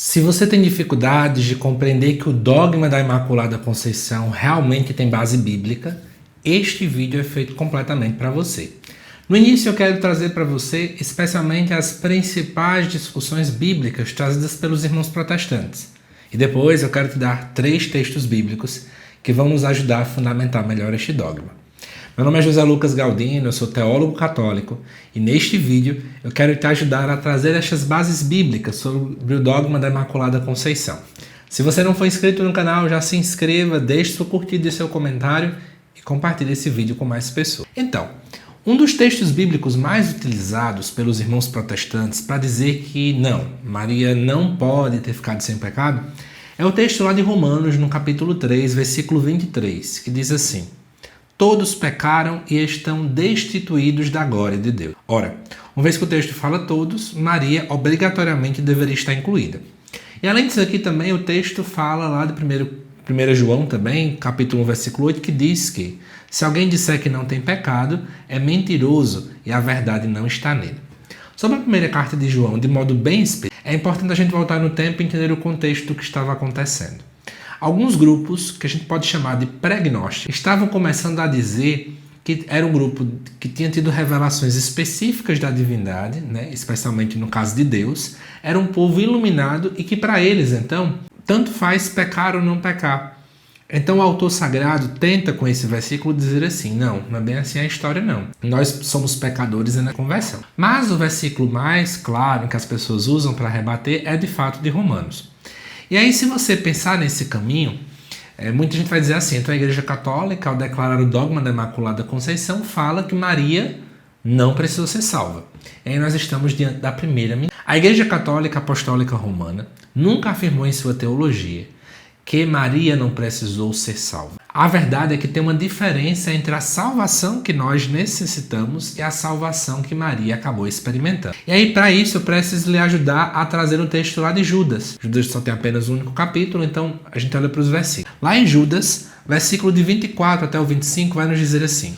Se você tem dificuldades de compreender que o dogma da Imaculada Conceição realmente tem base bíblica, este vídeo é feito completamente para você. No início eu quero trazer para você especialmente as principais discussões bíblicas trazidas pelos irmãos protestantes. E depois eu quero te dar 3 textos bíblicos que vão nos ajudar a fundamentar melhor este dogma. Meu nome é José Lucas Galdino, eu sou teólogo católico e neste vídeo eu quero te ajudar a trazer estas bases bíblicas sobre o dogma da Imaculada Conceição. Se você não for inscrito no canal, já se inscreva, deixe sua curtida e seu comentário e compartilhe esse vídeo com mais pessoas. Então, um dos textos bíblicos mais utilizados pelos irmãos protestantes para dizer que não, Maria não pode ter ficado sem pecado, é o texto lá de Romanos, no capítulo 3, versículo 23, que diz assim: todos pecaram e estão destituídos da glória de Deus. Ora, uma vez que o texto fala todos, Maria obrigatoriamente deveria estar incluída. E além disso aqui também o texto fala lá de 1 João também, capítulo 1, versículo 8, que diz que se alguém disser que não tem pecado, é mentiroso e a verdade não está nele. Sobre a primeira carta de João, de modo bem específico, é importante a gente voltar no tempo e entender o contexto do que estava acontecendo. Alguns grupos, que a gente pode chamar de pré-gnósticos, estavam começando a dizer que era um grupo que tinha tido revelações específicas da divindade, né, especialmente no caso de Deus, era um povo iluminado e que para eles, então, tanto faz pecar ou não pecar. Então o autor sagrado tenta com esse versículo dizer assim: não é bem assim a história não. Nós somos pecadores e na conversão. Mas o versículo mais claro que as pessoas usam para rebater é de fato de Romanos. E aí, se você pensar nesse caminho, muita gente vai dizer assim: então a Igreja Católica, ao declarar o dogma da Imaculada Conceição, fala que Maria não precisou ser salva. E aí nós estamos diante da primeira mentira. A Igreja Católica Apostólica Romana nunca afirmou em sua teologia que Maria não precisou ser salva. A verdade é que tem uma diferença entre a salvação que nós necessitamos e a salvação que Maria acabou experimentando. E aí, para isso, eu preciso lhe ajudar a trazer um texto lá de Judas. Judas só tem apenas um único capítulo, então a gente olha para os versículos. Lá em Judas, versículo de 24 até o 25, vai nos dizer assim: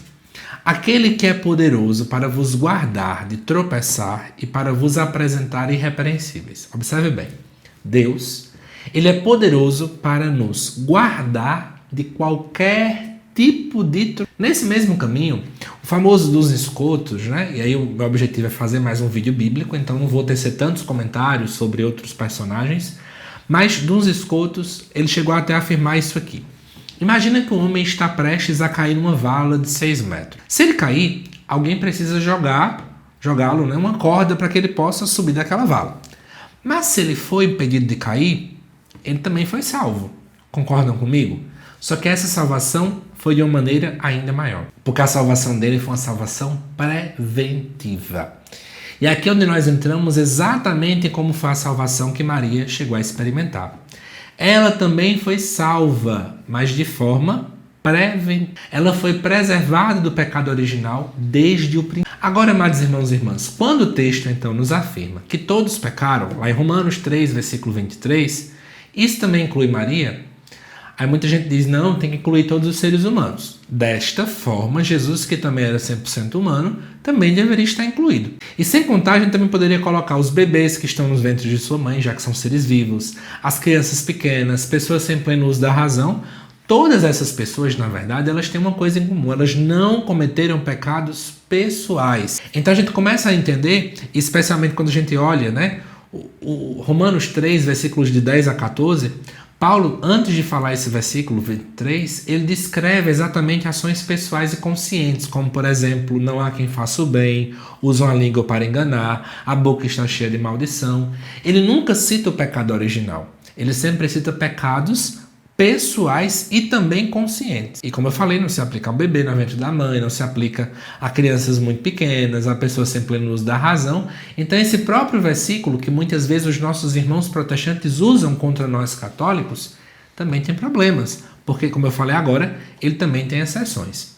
aquele que é poderoso para vos guardar de tropeçar e para vos apresentar irrepreensíveis. Observe bem, Deus, Ele é poderoso para nos guardar de qualquer tipo de... Nesse mesmo caminho, o famoso dos escotos, né? E aí o meu objetivo é fazer mais um vídeo bíblico, então não vou tecer tantos comentários sobre outros personagens, mas dos escotos, ele chegou até a afirmar isso aqui. Imagina que um homem está prestes a cair numa vala de 6 metros. Se ele cair, alguém precisa jogá-lo, né? Uma corda para que ele possa subir daquela vala. Mas se ele foi impedido de cair, ele também foi salvo. Concordam comigo? Só que essa salvação foi de uma maneira ainda maior. Porque a salvação dele foi uma salvação preventiva. E aqui é onde nós entramos exatamente como foi a salvação que Maria chegou a experimentar. Ela também foi salva, mas de forma preventiva. Ela foi preservada do pecado original desde o princípio. Agora, amados irmãos e irmãs, quando o texto então nos afirma que todos pecaram, lá em Romanos 3, versículo 23, isso também inclui Maria? Aí muita gente diz: não, tem que incluir todos os seres humanos. Desta forma, Jesus, que também era 100% humano, também deveria estar incluído. E sem contar, a gente também poderia colocar os bebês que estão nos ventres de sua mãe, já que são seres vivos, as crianças pequenas, pessoas sem pleno uso da razão. Todas essas pessoas, na verdade, elas têm uma coisa em comum: elas não cometeram pecados pessoais. Então a gente começa a entender, especialmente quando a gente olha, né, o Romanos 3, versículos de 10 a 14, Paulo, antes de falar esse versículo 23, ele descreve exatamente ações pessoais e conscientes, como, por exemplo, não há quem faça o bem, usam a língua para enganar, a boca está cheia de maldição. Ele nunca cita o pecado original, ele sempre cita pecados pessoais e também conscientes. E como eu falei, não se aplica ao bebê no ventre da mãe, não se aplica a crianças muito pequenas, a pessoas sem pleno uso da razão. Então esse próprio versículo, que muitas vezes os nossos irmãos protestantes usam contra nós católicos, também tem problemas, porque, como eu falei agora, ele também tem exceções.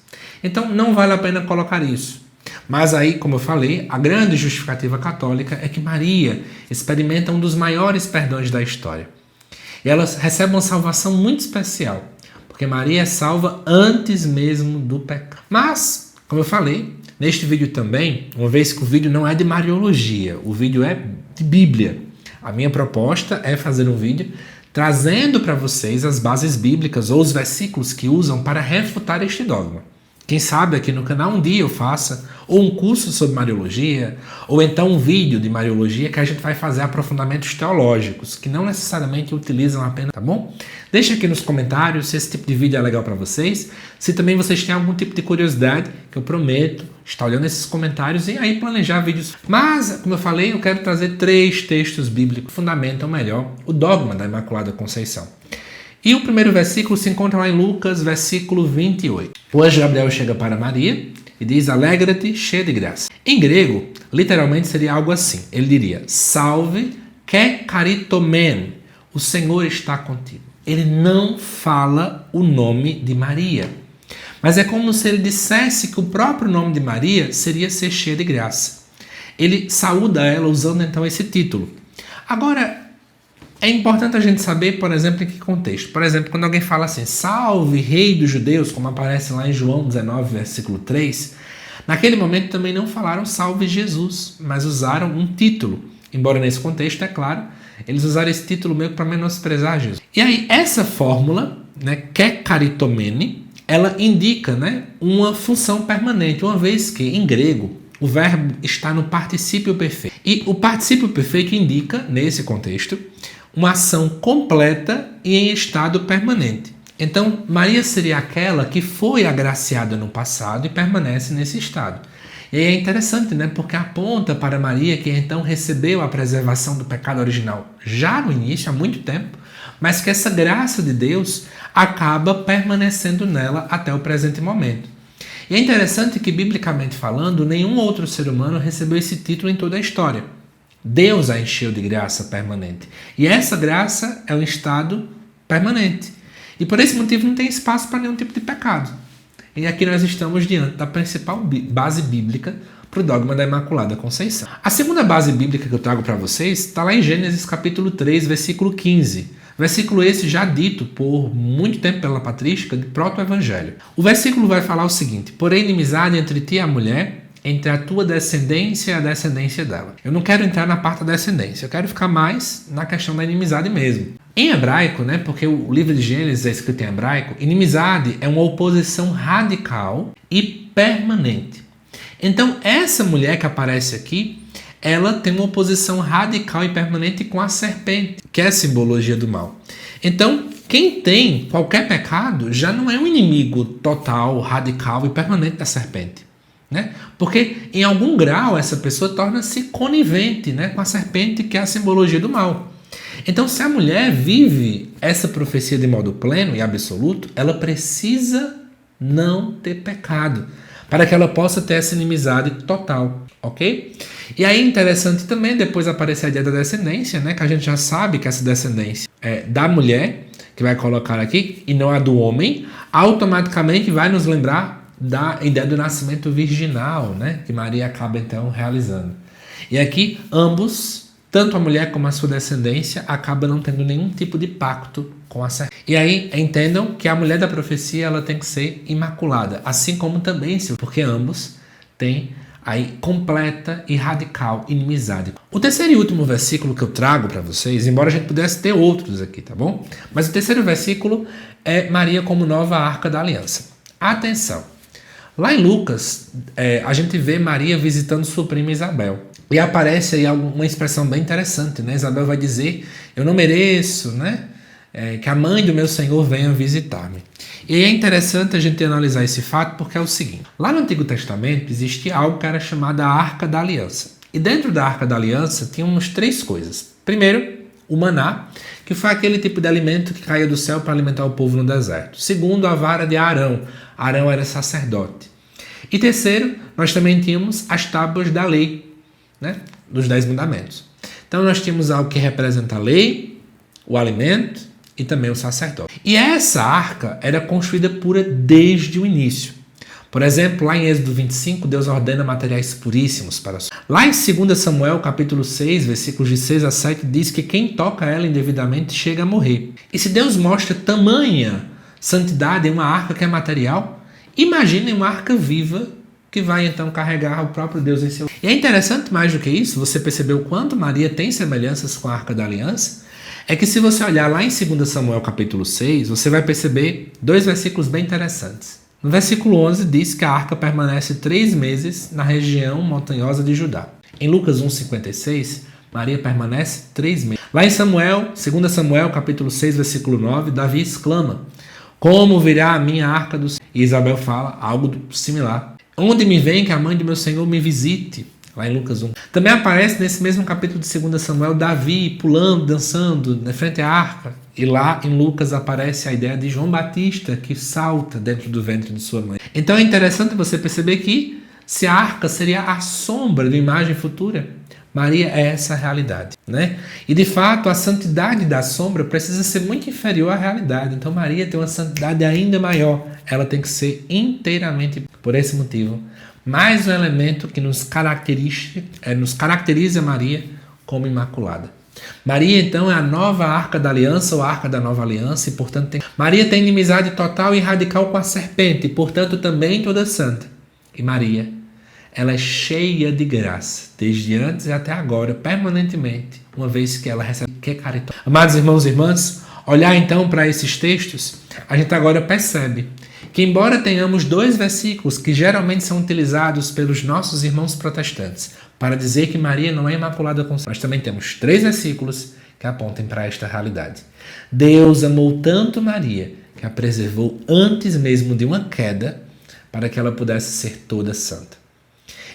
Então não vale a pena colocar isso. Mas aí, como eu falei, a grande justificativa católica é que Maria experimenta um dos maiores perdões da história. E ela recebe uma salvação muito especial, porque Maria é salva antes mesmo do pecado. Mas, como eu falei, neste vídeo também, uma vez que o vídeo não é de Mariologia, o vídeo é de Bíblia. A minha proposta é fazer um vídeo trazendo para vocês as bases bíblicas ou os versículos que usam para refutar este dogma. Quem sabe aqui no canal um dia eu faça ou um curso sobre Mariologia, ou então um vídeo de Mariologia que a gente vai fazer aprofundamentos teológicos, que não necessariamente utilizam apenas, tá bom? Deixa aqui nos comentários se esse tipo de vídeo é legal para vocês, se também vocês têm algum tipo de curiosidade, que eu prometo estar olhando esses comentários e aí planejar vídeos. Mas, como eu falei, eu quero trazer 3 textos bíblicos que fundamentam melhor o dogma da Imaculada Conceição. E o primeiro versículo se encontra lá em Lucas, versículo 28. O anjo Gabriel chega para Maria e diz: alegra-te, cheia de graça. Em grego, literalmente seria algo assim. Ele diria: salve, que caritomen, o Senhor está contigo. Ele não fala o nome de Maria. Mas é como se ele dissesse que o próprio nome de Maria seria ser cheia de graça. Ele saúda ela usando então esse título. Agora, é importante a gente saber, por exemplo, em que contexto. Por exemplo, quando alguém fala assim, salve, rei dos judeus, como aparece lá em João 19, versículo 3, naquele momento também não falaram salve Jesus, mas usaram um título. Embora nesse contexto, é claro, eles usaram esse título meio para menosprezar Jesus. E aí, essa fórmula, né, que caritomene, ela indica, né, uma função permanente, uma vez que, em grego, o verbo está no particípio perfeito. E o particípio perfeito indica, nesse contexto, uma ação completa e em estado permanente. Então, Maria seria aquela que foi agraciada no passado e permanece nesse estado. E aí é interessante, né? Porque aponta para Maria que então recebeu a preservação do pecado original já no início, há muito tempo, mas que essa graça de Deus acaba permanecendo nela até o presente momento. E é interessante que, biblicamente falando, nenhum outro ser humano recebeu esse título em toda a história. Deus a encheu de graça permanente. E essa graça é um estado permanente. E por esse motivo não tem espaço para nenhum tipo de pecado. E aqui nós estamos diante da principal base bíblica para o dogma da Imaculada Conceição. A segunda base bíblica que eu trago para vocês está lá em Gênesis capítulo 3, versículo 15. Versículo esse já dito por muito tempo pela patrística de proto-evangelho. O versículo vai falar o seguinte: porém, inimizade entre ti e a mulher, entre a tua descendência e a descendência dela. Eu não quero entrar na parte da descendência, eu quero ficar mais na questão da inimizade mesmo. Em hebraico, né, porque o livro de Gênesis é escrito em hebraico, inimizade é uma oposição radical e permanente. Então, essa mulher que aparece aqui, ela tem uma oposição radical e permanente com a serpente, que é a simbologia do mal. Então, quem tem qualquer pecado já não é um inimigo total, radical e permanente da serpente. Né? Porque em algum grau essa pessoa torna-se conivente, né, com a serpente, que é a simbologia do mal. Então, se a mulher vive essa profecia de modo pleno e absoluto, ela precisa não ter pecado para que ela possa ter essa inimizade total, ok? E aí interessante também depois aparecer a ideia da descendência, né, que a gente já sabe que essa descendência é da mulher, que vai colocar aqui, e não a do homem, automaticamente vai nos lembrar da ideia do nascimento virginal, né, que Maria acaba então realizando. E aqui ambos, tanto a mulher como a sua descendência, acabam não tendo nenhum tipo de pacto com a serpente. E aí entendam que a mulher da profecia ela tem que ser imaculada, assim como também, porque ambos têm aí completa e radical inimizade. O terceiro e último versículo que eu trago para vocês, embora a gente pudesse ter outros aqui, tá bom? Mas o terceiro versículo é Maria como nova arca da aliança. Atenção! Lá em Lucas, a gente vê Maria visitando sua prima Isabel. E aparece aí uma expressão bem interessante, né? Isabel vai dizer, eu não mereço, né? Que a mãe do meu Senhor venha visitar-me. E é interessante a gente analisar esse fato porque é o seguinte. Lá no Antigo Testamento existia algo que era chamado a Arca da Aliança. E dentro da Arca da Aliança tínhamos 3 coisas. Primeiro, o maná, que foi aquele tipo de alimento que caía do céu para alimentar o povo no deserto. Segundo, a vara de Arão. Arão era sacerdote. E terceiro, nós também tínhamos as tábuas da lei, né, dos 10 mandamentos. Então nós tínhamos algo que representa a lei, o alimento e também o sacerdote. E essa arca era construída pura desde o início. Por exemplo, lá em Êxodo 25, Deus ordena materiais puríssimos para... Lá em 2 Samuel, capítulo 6, versículos de 6 a 7, diz que quem toca ela indevidamente chega a morrer. E se Deus mostra tamanha santidade em uma arca que é material, imaginem uma arca viva que vai então carregar o próprio Deus em seu... E é interessante mais do que isso, você percebeu o quanto Maria tem semelhanças com a Arca da Aliança? É que se você olhar lá em 2 Samuel capítulo 6, você vai perceber 2 versículos bem interessantes. No versículo 11 diz que a arca permanece 3 meses na região montanhosa de Judá. Em Lucas 1,56, Maria permanece 3 meses. Lá em 2 Samuel capítulo 6, versículo 9, Davi exclama: como virá a minha arca do Senhor? E Isabel fala algo similar. Onde me vem que a mãe do meu Senhor me visite? Lá em Lucas 1. Também aparece nesse mesmo capítulo de 2 Samuel, Davi pulando, dançando na frente à arca. E lá em Lucas aparece a ideia de João Batista que salta dentro do ventre de sua mãe. Então é interessante você perceber que se a arca seria a sombra de uma imagem futura, Maria é essa realidade, né? E de fato a santidade da sombra precisa ser muito inferior à realidade. Então Maria tem uma santidade ainda maior. Ela tem que ser inteiramente, por esse motivo, mais um elemento que nos caracteriza Maria como imaculada. Maria, então, é a nova arca da aliança ou a arca da nova aliança e, portanto, Maria tem inimizade total e radical com a serpente e, portanto, também toda santa. E Maria, ela é cheia de graça, desde antes e até agora, permanentemente, uma vez que ela recebe que é caridosa. Amados irmãos e irmãs, olhar então para esses textos, a gente agora percebe que, embora tenhamos 2 versículos que geralmente são utilizados pelos nossos irmãos protestantes para dizer que Maria não é imaculada conceição, nós também temos 3 versículos que apontem para esta realidade. Deus amou tanto Maria que a preservou antes mesmo de uma queda para que ela pudesse ser toda santa.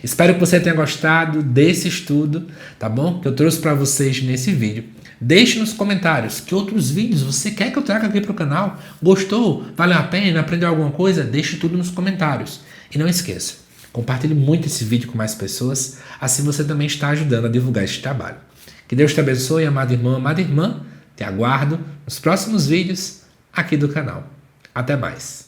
Espero que você tenha gostado desse estudo, tá bom? Que eu trouxe para vocês nesse vídeo. Deixe nos comentários que outros vídeos você quer que eu traga aqui para o canal. Gostou? Valeu a pena? Aprendeu alguma coisa? Deixe tudo nos comentários. E não esqueça, compartilhe muito esse vídeo com mais pessoas, assim você também está ajudando a divulgar este trabalho. Que Deus te abençoe, amado irmão, amada irmã. Te aguardo nos próximos vídeos aqui do canal. Até mais.